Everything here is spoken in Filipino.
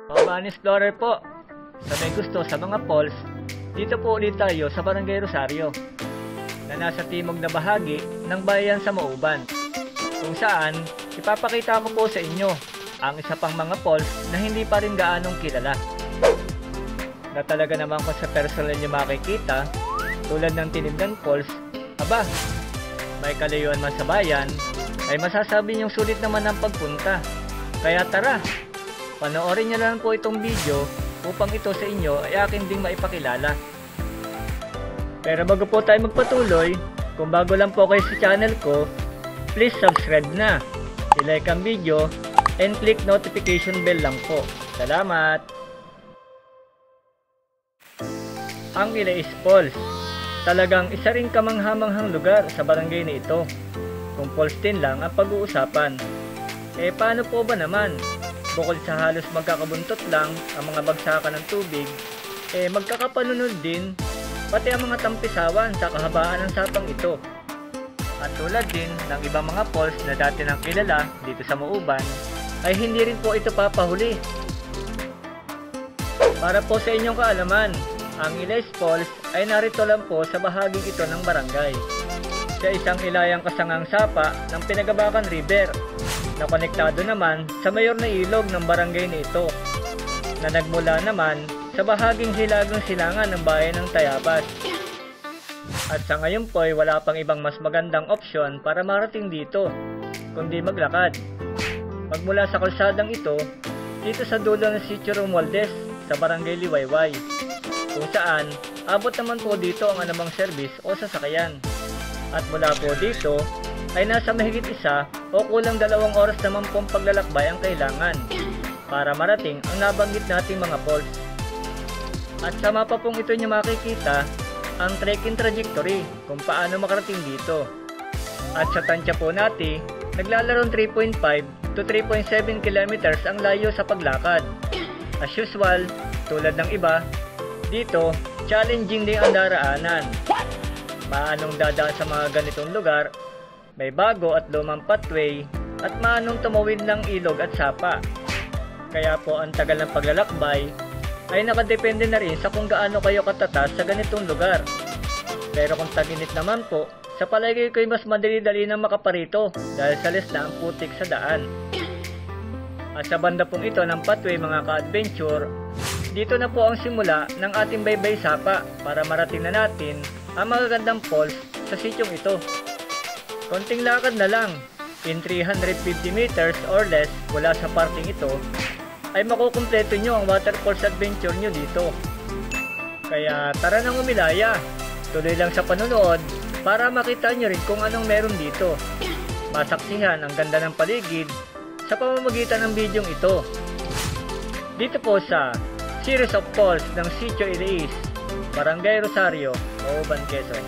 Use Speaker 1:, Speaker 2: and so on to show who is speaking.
Speaker 1: Mga Van Explorer po, sa may gusto sa mga falls, dito po ulit tayo sa Barangay Rosario, na nasa timog na bahagi ng bayan sa Mauban, kung saan ipapakita ko po sa inyo ang isa pang mga falls na hindi pa rin gaanong kilala, na talaga naman kung sa personal nyo makikita, tulad ng Tinibnan Falls, aba, may kalayuan man sa bayan, ay masasabi nyong sulit naman ang pagpunta. Kaya tara, panoorin nyo lang po itong video upang ito sa inyo ay akin ding maipakilala. Pero bago po tayo magpatuloy, kung bago lang po kayo sa channel ko, please subscribe na, i-like ang video, and click notification bell lang po. Salamat! Ang Ilais Falls, talagang isa ring kamanghamanghang lugar sa barangay na ito. Kung falls din lang ang pag-uusapan, paano po ba naman? Bukod sa halos magkakabuntot lang ang mga bagsakan ng tubig, magkakapanunod din pati ang mga tampisawan sa kahabaan ng sapang ito. At tulad din ng ibang mga falls na dati nang kilala dito sa Mauban, ay hindi rin po ito papahuli. Para po sa inyong kaalaman, ang Ilais Falls ay narito lang po sa bahaging ito ng barangay, sa isang ilayang kasangang sapa ng Pinagabakan River, na konektado naman sa mayor na ilog ng barangay na ito, na nagmula naman sa bahaging hilagang silangan ng bayan ng Tayabas. At sa ngayon po ay wala pang ibang mas magandang opsyon para marating dito, kundi maglakad. Magmula sa kalsadang ito, dito sa dulo ng Sitio Romualdez sa barangay Liwayway, kung saan abot naman po dito ang anumang service o sasakyan. At mula po dito ay nasa mahigit 1 o kulang 2 oras naman pong paglalakbay ang kailangan para marating ang nabanggit nating mga falls. At sa mapa pong ito nyo makikita ang trekking trajectory kung paano makarating dito. At sa tansya po natin, naglalarong 3.5 to 3.7 kilometers ang layo sa paglakad. As usual, tulad ng iba, dito, challenging din ang daraanan. Maanong dadaan sa mga ganitong lugar, may bago at lumang pathway, at maanong tumawid ng ilog at sapa. Kaya po ang tagal ng paglalakbay ay nakadepende na rin sa kung gaano kayo katatas sa ganitong lugar. Pero kung tag-init naman po, sa palagay ko ay mas madali-dali na makaparito dahil salis na ang putik sa daan. At sa banda pong ito ng pathway mga ka-adventure, dito na po ang simula ng ating baybay sapa para marating na natin ang magagandang falls sa sityong ito. Konting lakad na lang, in 350 meters or less mula sa parting ito, ay makukumpleto nyo ang waterfalls adventure nyo dito. Kaya tara nang umilaya, tuloy lang sa panonood para makita nyo rin kung anong meron dito. Masaksihan ang ganda ng paligid sa pamamagitan ng bidyong ito. Dito po sa Series of Falls ng Sitio Ilais, Barangay Rosario, Mauban, Quezon.